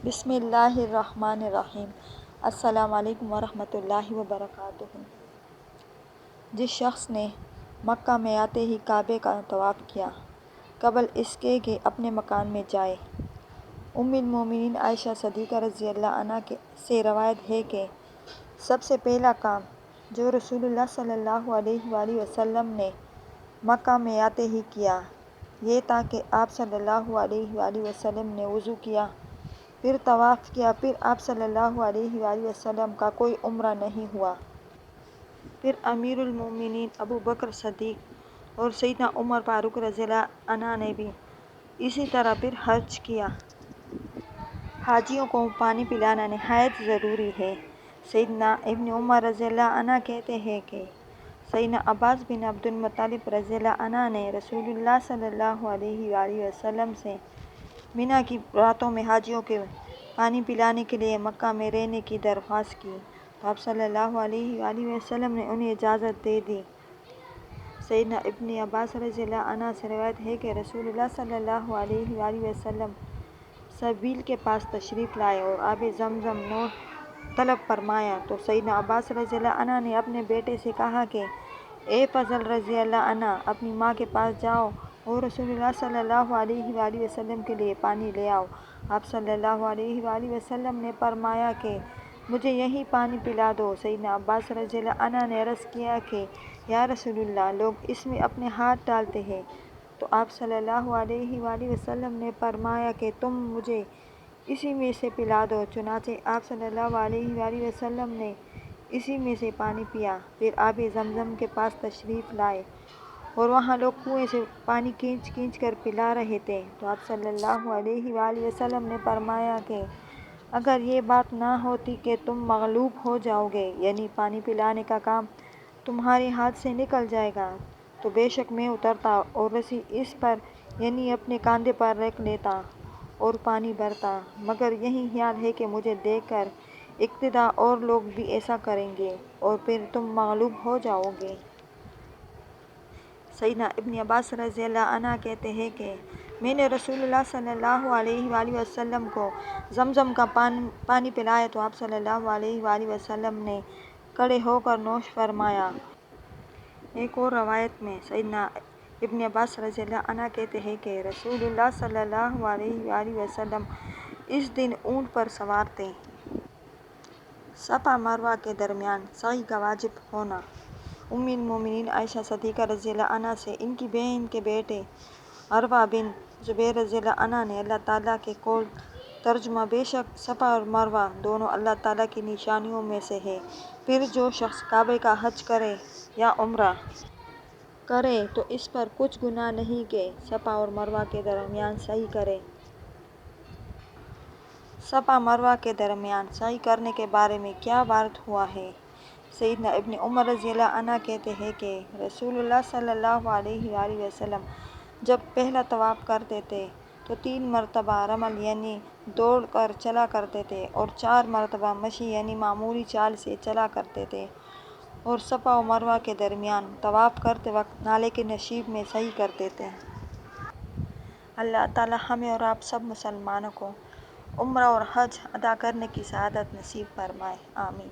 بسم اللہ الرحمن الرحیم۔ السلام علیکم ورحمۃ اللہ وبرکاتہ۔ جس شخص نے مکہ میں آتے ہی کعبے کا طواف کیا قبل اس کے کہ اپنے مکان میں جائے، ام المومنین عائشہ صدیقہ رضی اللہ عنہا سے روایت ہے کہ سب سے پہلا کام جو رسول اللہ صلی اللہ علیہ وآلہ وسلم نے مکہ میں آتے ہی کیا یہ تھا کہ آپ صلی اللہ علیہ وآلہ وسلم نے وضو کیا، پھر طواف کیا۔ پھر آپ صلی اللہ علیہ وآلہ وسلم کا کوئی عمرہ نہیں ہوا۔ پھر امیر المومنین ابو بکر صدیق اور سیدنا عمر فاروق رضی اللہ عنہ نے بھی اسی طرح پھر حج کیا۔ حاجیوں کو پانی پلانا نہایت ضروری ہے۔ سیدنا ابن عمر رضی اللہ عنہ کہتے ہیں کہ سیدنا عباس بن عبد المطلب رضی اللہ عنہ نے رسول اللہ صلی اللہ علیہ وآلہ وسلم سے منی کی راتوں میں حاجیوں کو پانی پلانے کے لیے مکہ میں رہنے کی درخواست کی تو آپ صلی اللہ علیہ وآلہ وسلم نے انہیں اجازت دے دی۔ سیدنا ابن عباس رضی اللہ عنہ سے روایت ہے کہ رسول اللہ صلی اللہ علیہ وآلہ وسلم سبیل کے پاس تشریف لائے اور آب زمزم نوش طلب فرمایا تو سیدنا عباس رضی اللہ عنہ نے اپنے بیٹے سے کہا کہ اے فضل رضی اللہ عنہ، اپنی ماں کے پاس جاؤ اور رسول اللہ صلی اللہ علیہ وآلہ وسلم کے لیے پانی لے آؤ۔ آپ صلی اللہ علیہ وآلہ وسلم نے فرمایا کہ مجھے یہیں پانی پلا دو۔ سیدنا عباس رضی اللہ عنہ نے عرض کیا کہ یا رسول اللہ، لوگ اس میں اپنے ہاتھ ڈالتے ہیں، تو آپ صلی اللہ علیہ وآلہ وسلم نے فرمایا کہ تم مجھے اسی میں سے پلا دو۔ چنانچہ آپ صلی اللہ علیہ وآلہ وسلم نے اسی میں سے پانی پیا، پھر آب زمزم کے پاس تشریف لائے اور وہاں لوگ کنویں سے پانی کھینچ کھینچ کر پلا رہے تھے تو آپ صلی اللہ علیہ وآلہ وسلم نے فرمایا کہ اگر یہ بات نہ ہوتی کہ تم مغلوب ہو جاؤ گے، یعنی پانی پلانے کا کام تمہارے ہاتھ سے نکل جائے گا، تو بے شک میں اترتا اور رسی اس پر یعنی اپنے کاندھے پر رکھ لیتا اور پانی بھرتا، مگر یہی خیال ہے کہ مجھے دیکھ کر اقتدا اور لوگ بھی ایسا کریں گے اور پھر تم مغلوب ہو جاؤ گے۔ سیدنا ابن عباس رضی اللہ عنہ کہتے ہیں کہ میں نے رسول اللہ صلی اللہ علیہ وآلہ وسلم کو زمزم کا پانی پلایا تو آپ صلی اللہ علیہ وآلہ وسلم نے کھڑے ہو کر نوش فرمایا۔ ایک اور روایت میں سیدنا ابن عباس رضی اللہ عنہ کہتے ہیں کہ رسول اللہ صلی اللہ علیہ وآلہ وسلم اس دن اونٹ پر سوار تھے۔ صفا مروہ کے درمیان سعی کا واجب ہونا۔ ام المومنین عائشہ صدیقہ رضی اللہ عنہا سے ان کی بہن کے بیٹے عروہ بن زبیر رضی اللہ عنہ نے اللہ تعالیٰ کے قول ترجمہ بے شک صفا اور مروہ دونوں اللہ تعالیٰ کی نشانیوں میں سے ہے، پھر جو شخص کعبے کا حج کرے یا عمرہ کرے تو اس پر کچھ گناہ نہیں کہ صفا اور مروہ کے درمیان سعی کرے۔ صفا مروہ کے درمیان سعی کرنے کے بارے میں کیا وارد ہوا ہے؟ سیدنا ابن عمر رضی اللہ عنہ کہتے ہیں کہ رسول اللہ صلی اللہ علیہ وآلہ وسلم جب پہلا طواف کرتے تھے تو 3 مرتبہ رمل یعنی دوڑ کر چلا کرتے تھے اور 4 مرتبہ مشی یعنی معمولی چال سے چلا کرتے تھے، اور صفا و مروہ کے درمیان طواف کرتے وقت نالے کے نشیب میں سعی کرتے تھے۔ اللہ تعالیٰ ہمیں اور آپ سب مسلمانوں کو عمرہ اور حج ادا کرنے کی سعادت نصیب فرمائے، آمین۔